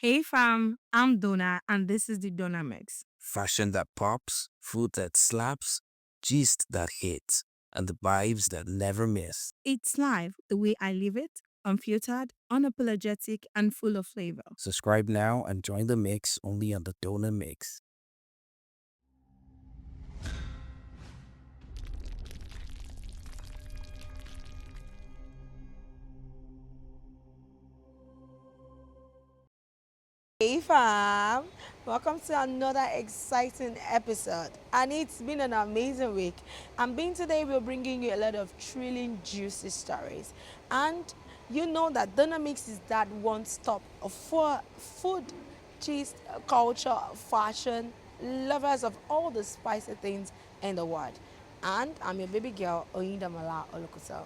Hey fam, I'm Donna and this is the Donna Mix. Fashion that pops, food that slaps, gist that hits, and the vibes that never miss. It's live the way I live it, unfiltered, unapologetic, and full of flavor. Subscribe now and join the mix only on the Donor Mix. Hey fam, welcome to another exciting episode, and it's been an amazing week. And being today, we're bringing you a lot of thrilling, juicy stories, and you know that Dynamics is that one stop for food, cheese, culture, fashion, lovers of all the spicy things in the world. And I'm your baby girl, Oyindamala Olokuso.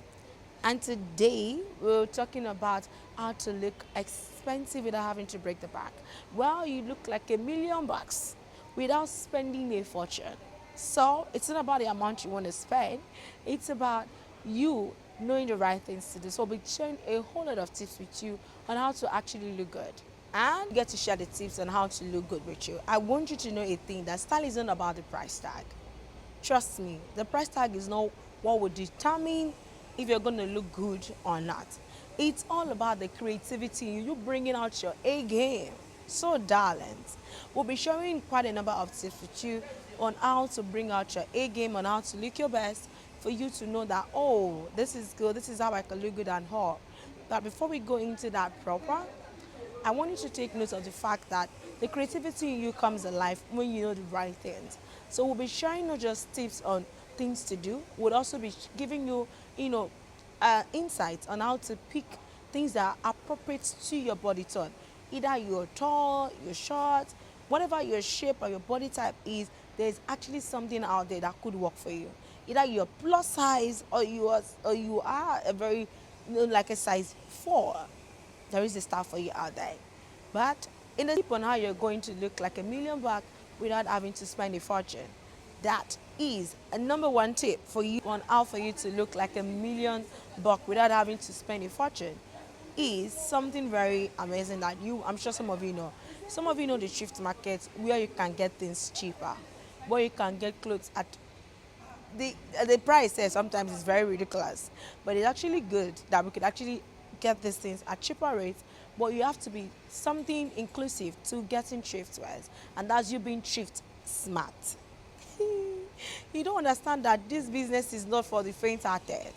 And today we're talking about how to look expensive without having to break the bank. Well, you look like $1,000,000 without spending a fortune. So it's not about the amount you want to spend, it's about you knowing the right things to do. So we'll be sharing a whole lot of tips with you on how to actually look good. And get to share the tips on how to look good with you. I want you to know a thing that style isn't about the price tag. Trust me, the price tag is not what will determine if you're going to look good or not. It's all about the creativity, you bringing out your A game. So, darlings, we'll be sharing quite a number of tips with you on how to bring out your A game, on how to look your best, for you to know that, oh, this is good, this is how I can look good and all. But before we go into that proper, I want you to take note of the fact that the creativity in you comes alive when you know the right things. So we'll be sharing not just tips on things to do, we'll also be giving you, insights on how to pick things that are appropriate to your body tone. Either you're tall, you're short, whatever your shape or your body type is, there's actually something out there that could work for you. Either you're plus size or you are a very, like a size 4, there is a stuff for you out there. But in the tip on how you're going to look like $1,000,000 without having to spend a fortune, that is a number one tip for you on how for you to look like $1,000,000 without having to spend a fortune. Is something very amazing that I'm sure some of you know. Some of you know the thrift market where you can get things cheaper, where you can get clothes at the price there sometimes is very ridiculous, but it's actually good that we could actually get these things at cheaper rates. But you have to be something inclusive to getting thrift wears, and that's you being thrift smart. You don't understand that this business is not for the faint-hearted.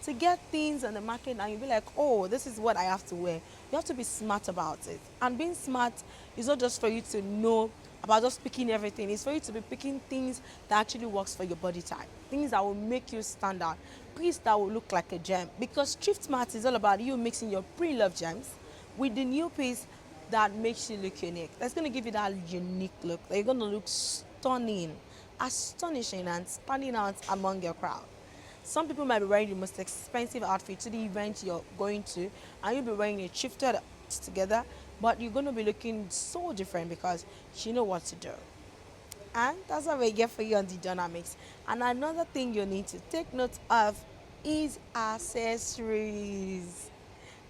To get things on the market and you be like, oh, this is what I have to wear. You have to be smart about it. And being smart is not just for you to know about just picking everything. It's for you to be picking things that actually works for your body type. Things that will make you stand out. Things that will look like a gem. Because thrift smart is all about you mixing your pre-loved gems with the new piece that makes you look unique. That's going to give you that unique look. That you're going to look stunning, astonishing, and standing out among your crowd. Some people might be wearing the most expensive outfit to the event you're going to, and you'll be wearing a thrifted together, but you're going to be looking so different because you know what to do. And that's what we get for you on the dynamics. And another thing you need to take note of is accessories.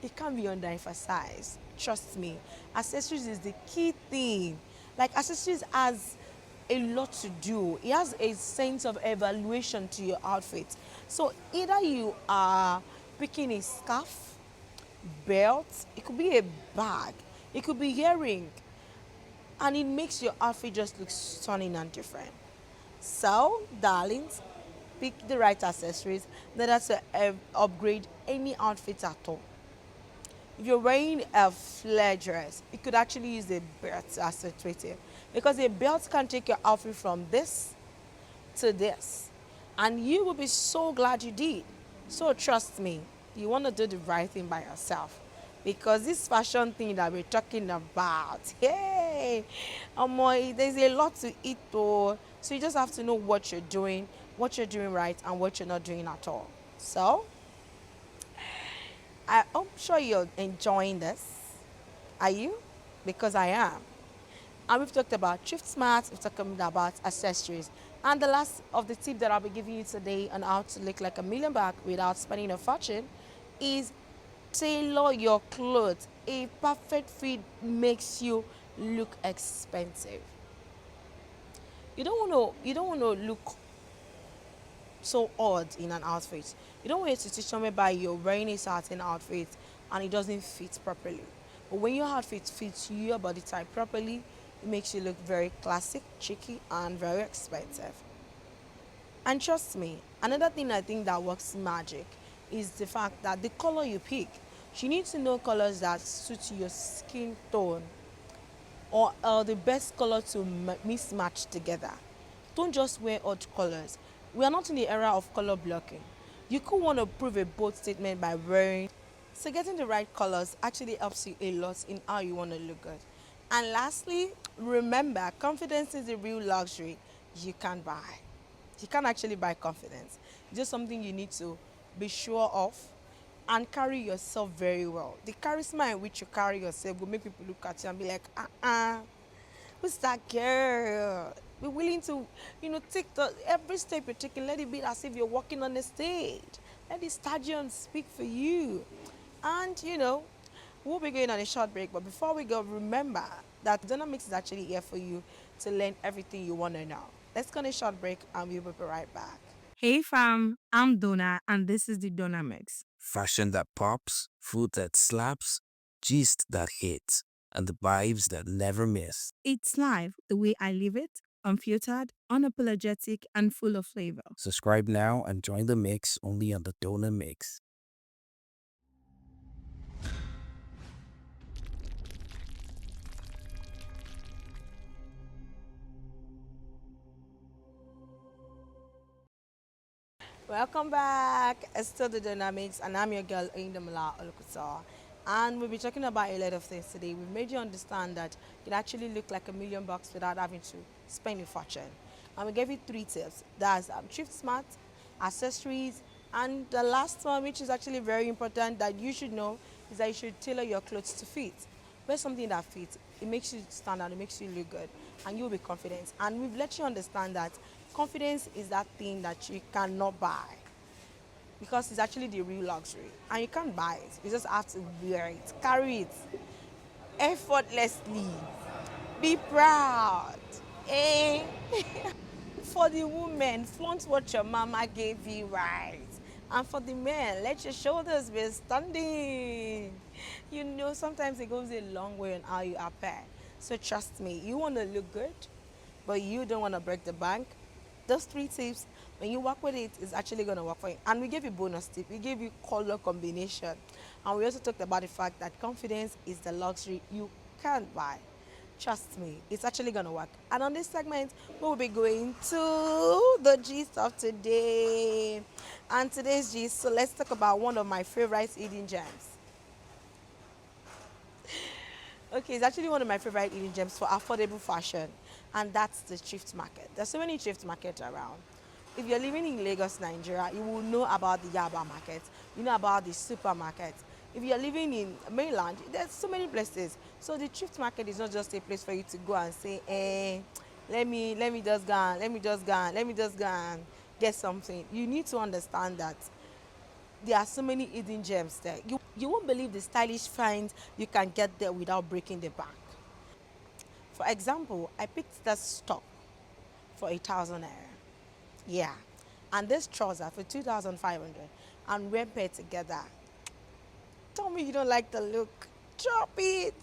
It can't be underemphasized. Trust me, accessories is the key thing. Like accessories has a lot to do. It has a sense of evaluation to your outfit. So either you are picking a scarf, belt, it could be a bag, it could be earring, and it makes your outfit just look stunning and different. So, darlings, pick the right accessories that are to upgrade any outfit at all. If you're wearing a flare dress, you could actually use a belt to accentuate it, because a belt can take your outfit from this to this, and you will be so glad you did. So trust me, you want to do the right thing by yourself, because this fashion thing that we're talking about, hey, there's a lot to it though. So you just have to know what you're doing right, and what you're not doing at all. So I'm sure you're enjoying this. Are you? Because I am. And we've talked about thrift smart, we've talked about accessories. And the last of the tip that I'll be giving you today on how to look like $1,000,000 without spending a fortune is tailor your clothes a perfect fit makes you look expensive. You don't want to look so odd in an outfit. You don't want a situation whereby you're wearing a certain outfit and it doesn't fit properly. But when your outfit fits your body type properly, it makes you look very classic, cheeky, and very expensive. And trust me, another thing I think that works magic is the fact that the color you pick, you need to know colors that suit your skin tone or the best color to mismatch together. Don't just wear odd colors. We are not in the era of color blocking. You could want to prove a bold statement by wearing. So getting the right colors actually helps you a lot in how you want to look good. And lastly, remember, confidence is a real luxury you can't buy. You can't actually buy confidence. It's just something you need to be sure of and carry yourself very well. The charisma in which you carry yourself will make people look at you and be like, who's that girl? Be willing to, take the every step you're taking, let it be as if you're walking on the stage. Let the stadium speak for you. And we'll be going on a short break, but before we go, remember that Donna Mix is actually here for you to learn everything you want to know. Let's go on a short break and we'll be right back. Hey fam, I'm Donna and this is the Donna Mix. Fashion that pops, food that slaps, gist that hits, and the vibes that never miss. It's live the way I live it, unfiltered, unapologetic, and full of flavor. Subscribe now and join the mix only on the Donor Mix. Welcome back. It's still the Dynamics, and I'm your girl, Indamala Olukusa. And we'll be talking about a lot of things today. We've made you understand that you can actually look like $1,000,000 without having to spend a fortune. And we gave you three tips. That's thrift smart, accessories, and the last one, which is actually very important that you should know, is that you should tailor your clothes to fit. Wear something that fits. It makes you stand out. It makes you look good, and you'll be confident. And we've let you understand that confidence is that thing that you cannot buy because it's actually the real luxury, and you can't buy it. You just have to wear it, carry it effortlessly. Be proud. Eh? For the women, flaunt what your mama gave you, right? And for the men, let your shoulders be standing. Sometimes it goes a long way on how you appear. So trust me, you want to look good, but you don't want to break the bank. Those three tips, when you work with it, it's actually going to work for you. And we gave you bonus tip. We gave you color combination. And we also talked about the fact that confidence is the luxury you can't buy. Trust me, it's actually going to work. And on this segment, we'll be going to the gist of today. And today's gist, so let's talk about one of my favorite hidden gems. Okay, it's actually one of my favorite hidden gems for affordable fashion, and that's the thrift market. There's so many thrift markets around. If you're living in Lagos, Nigeria, you will know about the Yaba market. You know about the supermarket. If you're living in mainland, there's so many places. So the thrift market is not just a place for you to go and say, let me just go and, get something. You need to understand that there are so many hidden gems there. You won't believe the stylish finds you can get there without breaking the bank. For example, I picked this top for 1,000 naira. Yeah. And this trouser for 2,500 and wear paired together. Tell me you don't like the look. Drop it.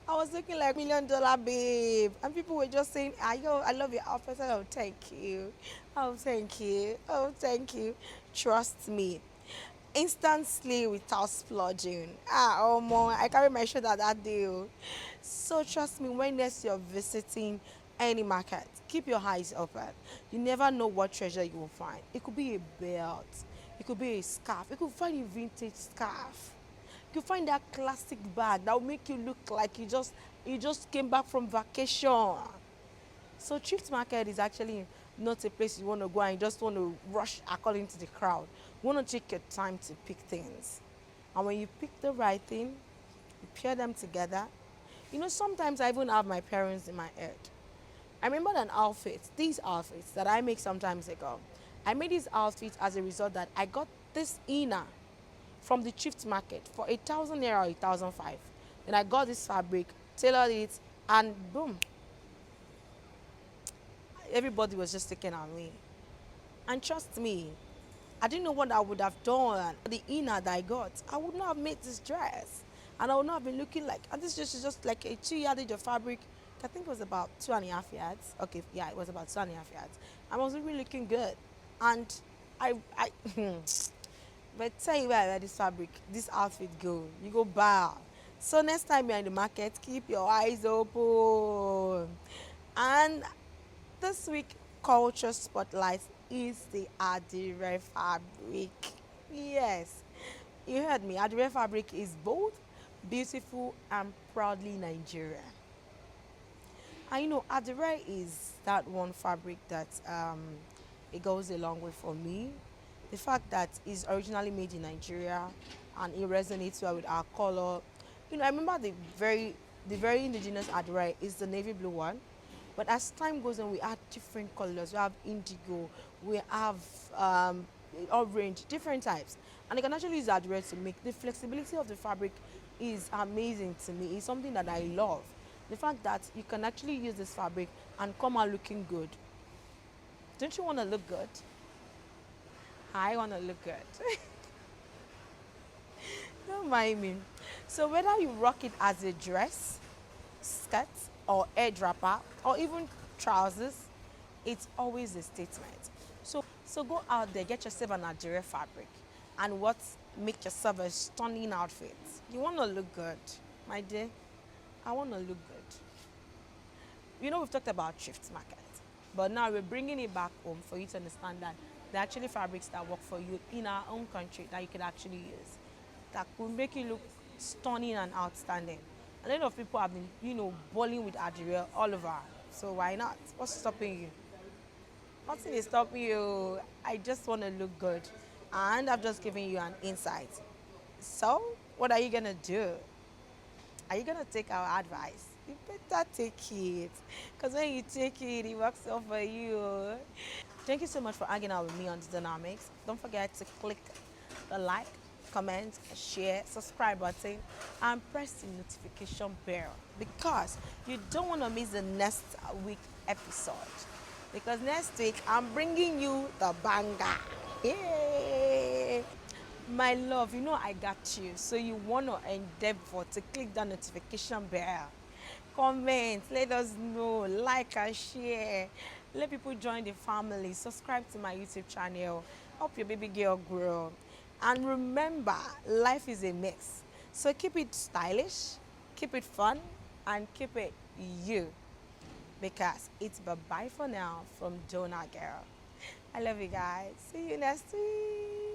I was looking like $1,000,000 babe. And people were just saying, I love your outfit. I said, oh, thank you. Oh, thank you. Oh, thank you. Trust me. Instantly without splurging. Oh, more. I carry my shoulder that day. Oh. So trust me, when next you're visiting any market, keep your eyes open. You never know what treasure you will find. It could be a belt. It could be a scarf. You could find a vintage scarf. You find that classic bag that will make you look like you just came back from vacation. So thrift market is actually not a place you want to go and you just want to rush according to the crowd. You want to take your time to pick things. And when you pick the right thing, you pair them together. Sometimes I even have my parents in my head. I remember these outfits that I make sometimes ago. I made these outfits as a result that I got this inner from the thrift market for 1,000 naira or 1,005. Then I got this fabric, tailored it, and boom, everybody was just taken away. And trust me, I didn't know what I would have done. The inner that I got, I would not have made this dress. And I would not have been looking like, and this dress is just like a 2 yardage of fabric. I think it was about 2.5 yards. Okay, yeah, it was about 2.5 yards. I was really looking good. And I but tell you where I wear this fabric, this outfit go, you go bow. So next time you're in the market, keep your eyes open. And this week culture spotlight is the Adire fabric. Yes, you heard me. Adire fabric is both beautiful and proudly Nigerian. And Adire is that one fabric that it goes a long way for me. The fact that it's originally made in Nigeria and it resonates well with our color. I remember the very indigenous Adire is the navy blue one. But as time goes on, we add different colors. We have indigo, we have orange, different types. And you can actually use Adire to make. The flexibility of the fabric is amazing to me. It's something that I love. The fact that you can actually use this fabric and come out looking good. Don't you want to look good? I want to look good. Don't mind me. So whether you rock it as a dress, skirt, or edge wrapper, or even trousers, it's always a statement. So go out there, get yourself an Adire fabric, and what make yourself a stunning outfit. You want to look good, my dear. I want to look good. We've talked about thrift market, but now we're bringing it back home for you to understand that there are actually fabrics that work for you in our own country that you could actually use, that could make you look stunning and outstanding. A lot of people have been, balling with Adire all over. So why not? What's stopping you? Nothing is stopping you. I just want to look good. And I've just given you an insight. So, what are you going to do? Are you going to take our advice? You better take it. Because when you take it, it works out for you. Thank you so much for hanging out with me on the Dynamics. Don't forget to click the like, comment, share, subscribe button, and press the notification bell because you don't want to miss the next week episode. Because next week I'm bringing you the banger. Yay! My love, I got you. So you want to endeavor to click that notification bell. Comment, let us know, like and share. Let people join the family. Subscribe to my YouTube channel. Help your baby girl grow. And remember, life is a mix. So keep it stylish, keep it fun, and keep it you. Because it's bye-bye for now from Donna girl. I love you guys. See you next week.